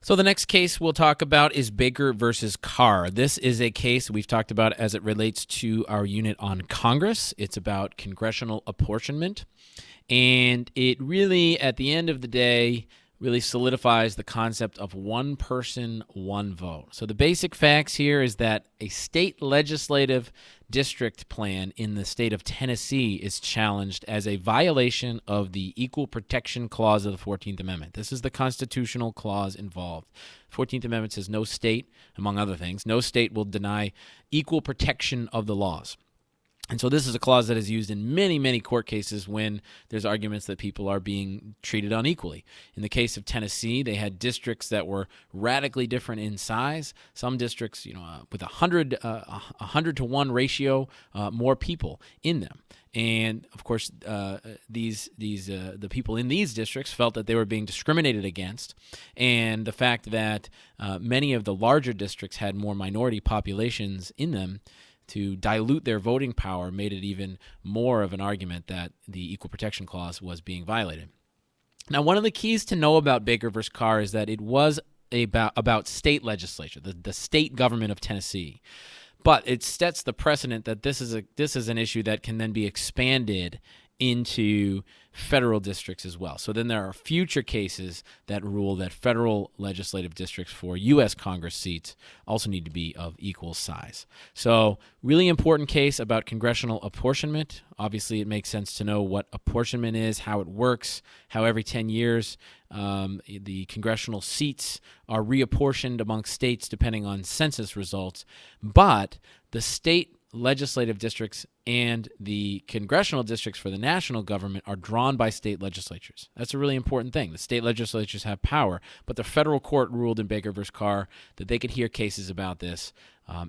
So the next case we'll talk about is Baker versus Carr. This is a case we've talked about as it relates to our unit on Congress. It's about congressional apportionment. And it really, at the end of the day, really solidifies the concept of one person, one vote. So the basic facts here is that a state legislative district plan in the state of Tennessee is challenged as a violation of the Equal Protection Clause of the 14th Amendment. This is the constitutional clause involved. 14th Amendment says no state, among other things, no state will deny equal protection of the laws. And so this is a clause that is used in many, many court cases when there's arguments that people are being treated unequally. In the case of Tennessee, they had districts that were radically different in size. Some districts, with a 100 to 1 ratio, more people in them. And of course, the people in these districts felt that they were being discriminated against, and the fact that many of the larger districts had more minority populations in them to dilute their voting power made it even more of an argument that the Equal Protection Clause was being violated. Now, one of the keys to know about Baker versus Carr is that it was about state legislature, the state government of Tennessee. But it sets the precedent that this is an issue that can then be expanded into federal districts as well. So then there are future cases that rule that federal legislative districts for U.S. Congress seats also need to be of equal size. So really important case about congressional apportionment. Obviously, it makes sense to know what apportionment is, how it works, how every 10 years the congressional seats are reapportioned among states depending on census results. But the state legislative districts and the congressional districts for the national government are drawn by state legislatures. That's a really important thing. The state legislatures have power, but the federal court ruled in Baker versus Carr that they could hear cases about this,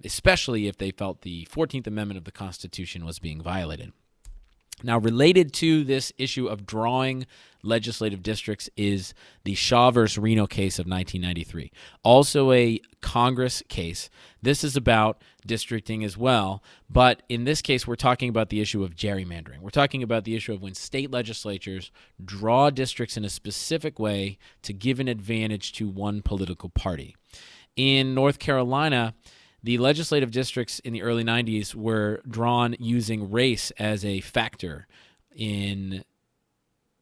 especially if they felt the 14th Amendment of the Constitution was being violated. Now, related to this issue of drawing legislative districts is the Shaw versus Reno case of 1993, also a Congress case. This is about districting as well, but in this case, we're talking about the issue of gerrymandering. We're talking about the issue of when state legislatures draw districts in a specific way to give an advantage to one political party. In North Carolina, the legislative districts in the early 90s were drawn using race as a factor in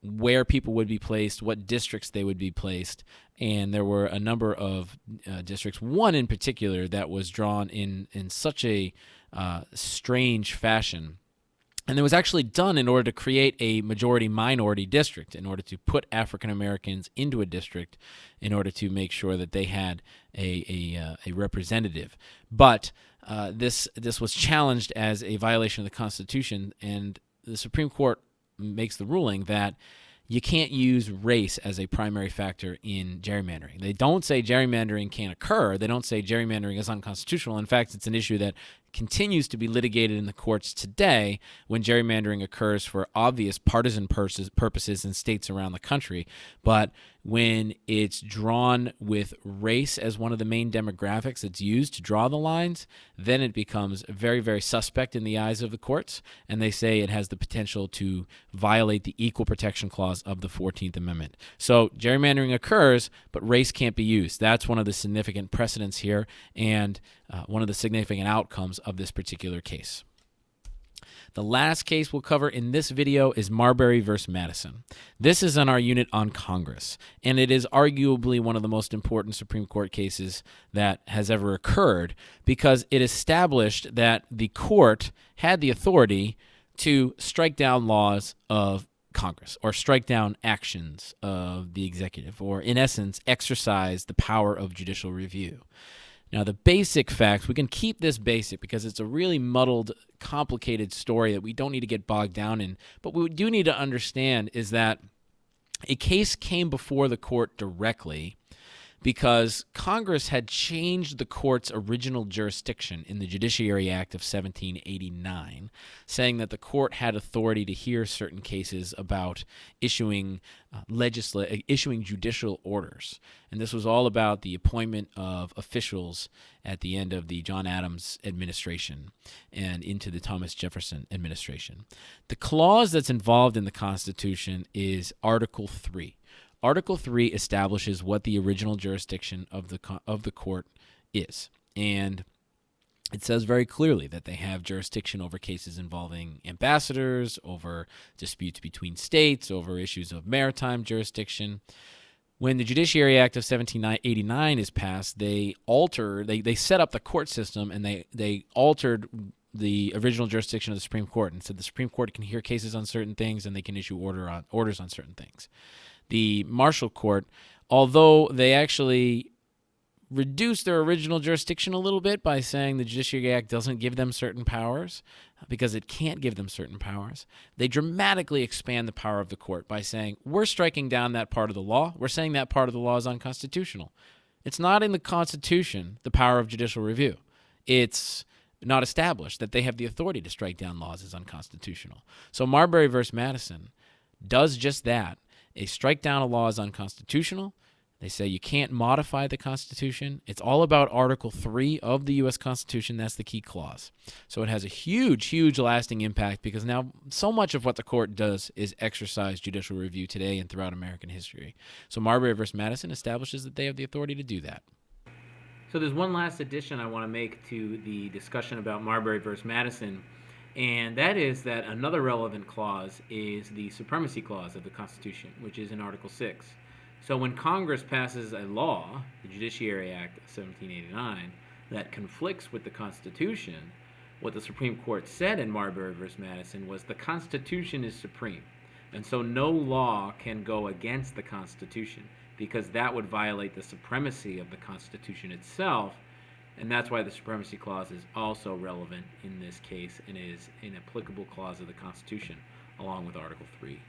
where people would be placed, what districts they would be placed, and there were a number of districts, one in particular that was drawn in such a strange fashion. And it was actually done in order to create a majority-minority district, in order to put African Americans into a district, in order to make sure that they had a representative. But this was challenged as a violation of the Constitution, and the Supreme Court makes the ruling that you can't use race as a primary factor in gerrymandering. They don't say gerrymandering can't occur. They don't say gerrymandering is unconstitutional. In fact, it's an issue that continues to be litigated in the courts today when gerrymandering occurs for obvious partisan purposes in states around the country. But when it's drawn with race as one of the main demographics that's used to draw the lines, then it becomes very, very suspect in the eyes of the courts, and they say it has the potential to violate the Equal Protection Clause of the 14th Amendment. So gerrymandering occurs, but race can't be used. That's one of the significant precedents here, and one of the significant outcomes of this particular case. The last case we'll cover in this video is Marbury versus Madison. This is on our unit on Congress, and it is arguably one of the most important Supreme Court cases that has ever occurred because it established that the court had the authority to strike down laws of Congress or strike down actions of the executive, or in essence, exercise the power of judicial review. Now, the basic facts, we can keep this basic because it's a really muddled, complicated story that we don't need to get bogged down in. But what we do need to understand is that a case came before the court directly because Congress had changed the court's original jurisdiction in the Judiciary Act of 1789, saying that the court had authority to hear certain cases about issuing judicial orders. And this was all about the appointment of officials at the end of the John Adams administration and into the Thomas Jefferson administration. The clause that's involved in the Constitution is Article 3. Article 3 establishes what the original jurisdiction of the court is. And it says very clearly that they have jurisdiction over cases involving ambassadors, over disputes between states, over issues of maritime jurisdiction. When the Judiciary Act of 1789 is passed, they set up the court system, and they altered the original jurisdiction of the Supreme Court and said the Supreme Court can hear cases on certain things and they can issue orders on certain things. The Marshall Court, although they actually reduced their original jurisdiction a little bit by saying the Judiciary Act doesn't give them certain powers because it can't give them certain powers, they dramatically expand the power of the court by saying, we're striking down that part of the law. We're saying that part of the law is unconstitutional. It's not in the Constitution, the power of judicial review. It's not established that they have the authority to strike down laws as unconstitutional. So Marbury v. Madison does just that. They strike down a law as unconstitutional. They say you can't modify the Constitution. It's all about Article 3 of the U.S. Constitution. That's the key clause. So it has a huge, huge lasting impact because now so much of what the court does is exercise judicial review today and throughout American history. So Marbury v. Madison establishes that they have the authority to do that. So there's one last addition I want to make to the discussion about Marbury v. Madison, and that is that another relevant clause is the Supremacy Clause of the Constitution, which is in Article 6. So when Congress passes a law, the Judiciary Act of 1789, that conflicts with the Constitution, what the Supreme Court said in Marbury v. Madison was the Constitution is supreme. And so no law can go against the Constitution because that would violate the supremacy of the Constitution itself. And that's why the Supremacy Clause is also relevant in this case and is an applicable clause of the Constitution along with Article 3.